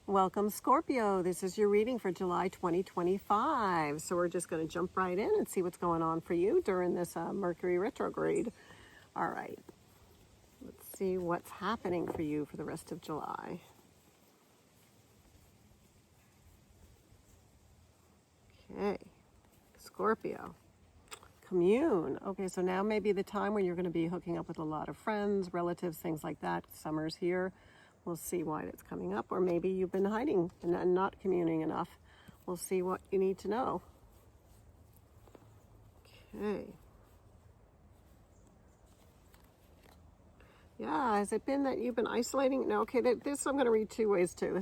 Welcome, Scorpio. This is your reading for July 2025. So we're just going to jump right in and see what's going on for you during this Mercury retrograde. All right. Let's see what's happening for you for the rest of July. Okay. Scorpio. Commune. Okay, so now may be the time when you're going to be hooking up with a lot of friends, relatives, things like that. Summer's here. We'll see why it's coming up. Or maybe you've been hiding and not communing enough. We'll see what you need to know. Okay. Yeah, has it been that you've been isolating? No, okay, this I'm going to read two ways too.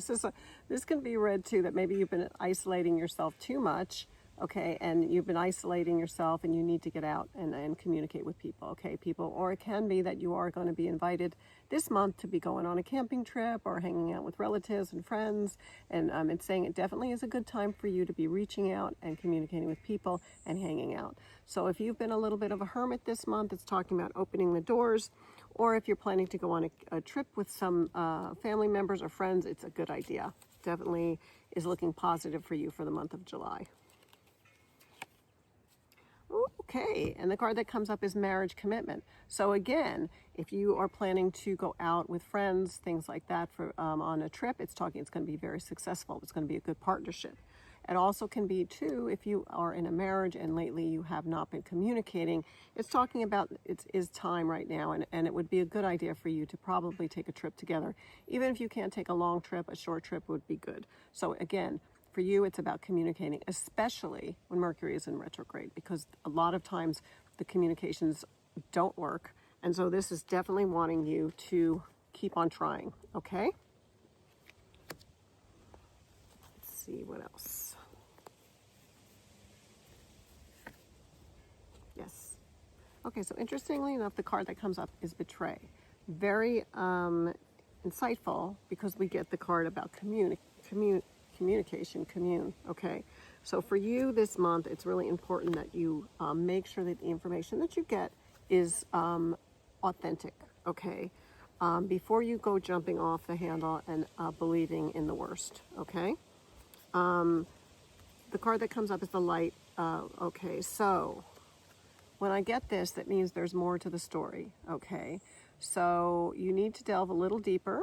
This can be read too, that maybe you've been isolating yourself too much, okay, and you've been isolating yourself and you need to get out and communicate with people, okay, people. Or it can be that you are going to be invited this month to be going on a camping trip or hanging out with relatives and friends, and it's saying it definitely is a good time for you to be reaching out and communicating with people and hanging out. So if you've been a little bit of a hermit this month, it's talking about opening the doors. Or if you're planning to go on a trip with some family members or friends, it's a good idea. Definitely is looking positive for you for the month of July. Okay, and the card that comes up is marriage commitment. So again, if you are planning to go out with friends, things like that for on a trip, it's going to be very successful. It's going to be a good partnership. It also can be too, if you are in a marriage and lately you have not been communicating, it's talking about it is time right now, and it would be a good idea for you to probably take a trip together. Even if you can't take a long trip, a short trip would be good. So again, for you, it's about communicating, especially when Mercury is in retrograde, because a lot of times the communications don't work. And so this is definitely wanting you to keep on trying, okay? Let's see what else. Yes. Okay, so interestingly enough, the card that comes up is betray. Very insightful, because we get the card about communication, commune, okay? So for you this month, it's really important that you make sure that the information that you get is authentic, okay? Before you go jumping off the handle and believing in the worst, okay? The card that comes up is the light. Okay, so when I get this, that means there's more to the story, okay? So you need to delve a little deeper.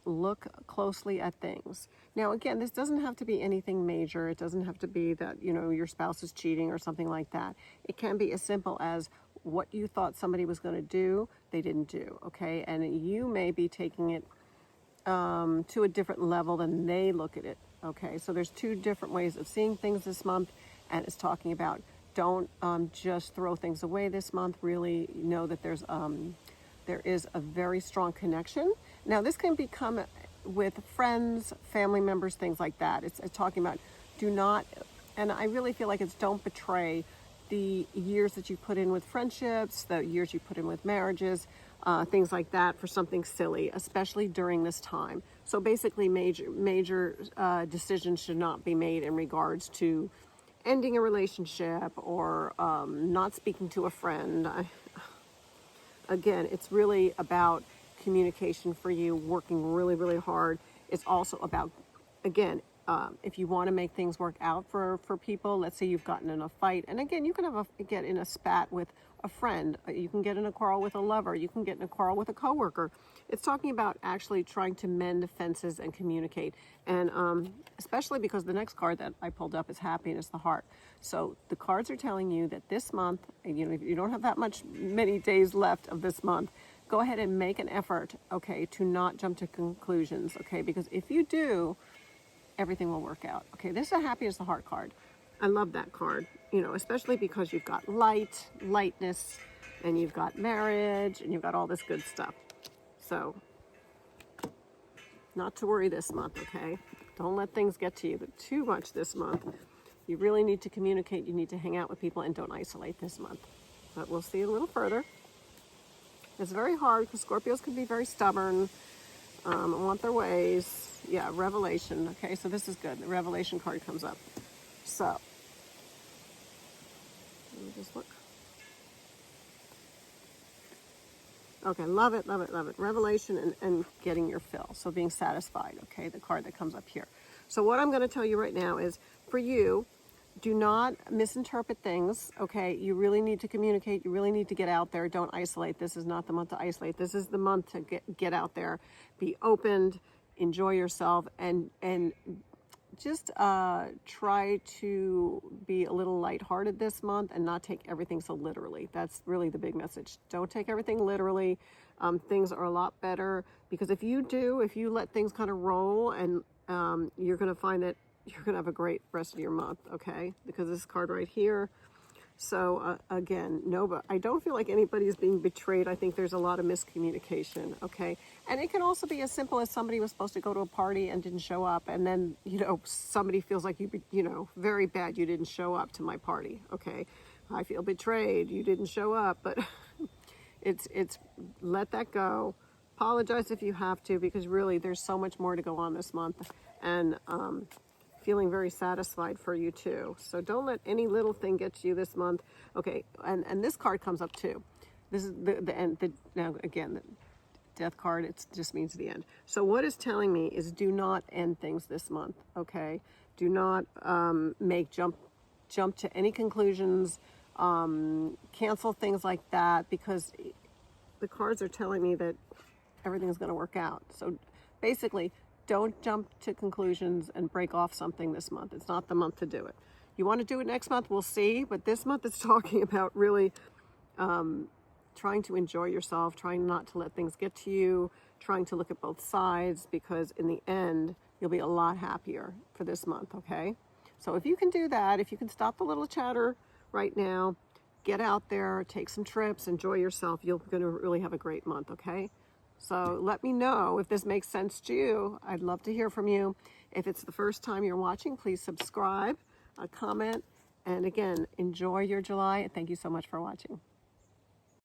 Look closely at things. Now, again, this doesn't have to be anything major. It doesn't have to be that, your spouse is cheating or something like that. It can be as simple as what you thought somebody was going to do, they didn't do, okay? And you may be taking it to a different level than they look at it, okay? So there's two different ways of seeing things this month, and it's talking about don't just throw things away this month. Really know that there is a very strong connection. Now, this can become with friends, family members, things like that. It's talking about do not, and I really feel like it's don't betray the years that you put in with friendships, the years you put in with marriages, things like that for something silly, especially during this time. So basically major decisions should not be made in regards to ending a relationship or not speaking to a friend. Again, it's really about communication for you, working really, really hard. It's also about, again, if you want to make things work out for people, let's say you've gotten in a fight. And again, you can get in a spat with a friend. You can get in a quarrel with a lover. You can get in a quarrel with a coworker. It's talking about actually trying to mend fences and communicate. And especially because the next card that I pulled up is happiness, the heart. So the cards are telling you that this month, and if you don't have many days left of this month, go ahead and make an effort, okay, to not jump to conclusions, okay? Because if you do, everything will work out. Okay, this is a happy as the heart card. I love that card, especially because you've got lightness, and you've got marriage, and you've got all this good stuff. So, not to worry this month, okay? Don't let things get to you too much this month. You really need to communicate. You need to hang out with people, and don't isolate this month. But we'll see a little further. It's very hard because Scorpios can be very stubborn, want their ways. Yeah, revelation. Okay, so this is good. The revelation card comes up. So, let me just look. Okay, love it, love it, love it. Revelation and getting your fill. So being satisfied, okay, the card that comes up here. So what I'm going to tell you right now is, for you, do not misinterpret things, okay? You really need to communicate. You really need to get out there. Don't isolate. This is not the month to isolate. This is the month to get out there, be opened, enjoy yourself, and just try to be a little lighthearted this month and not take everything so literally. That's really the big message. Don't take everything literally. Things are a lot better, because if you let things kind of roll, and you're going to find that you're going to have a great rest of your month, okay? Because this card right here. So again, no, but I don't feel like anybody is being betrayed. I think there's a lot of miscommunication, okay? And it can also be as simple as somebody was supposed to go to a party and didn't show up, and then, somebody feels like very bad, you didn't show up to my party, okay? I feel betrayed, you didn't show up, but it's let that go. Apologize if you have to, because really there's so much more to go on this month, and feeling very satisfied for you too. So don't let any little thing get to you this month. Okay, and this card comes up too. This is the end. Now again, the death card, it just means the end. So what it's telling me is, do not end things this month, okay? Do not jump to any conclusions, cancel things like that, because the cards are telling me that everything's going to work out. So basically, don't jump to conclusions and break off something this month. It's not the month to do it. You want to do it next month, we'll see. But this month it's talking about really trying to enjoy yourself, trying not to let things get to you, trying to look at both sides, because in the end, you'll be a lot happier for this month, okay? So if you can do that, if you can stop the little chatter right now, get out there, take some trips, enjoy yourself, you're going to really have a great month, okay? So let me know if this makes sense to you. I'd love to hear from you. If it's the first time you're watching, please subscribe, comment, and again, enjoy your July. Thank you so much for watching.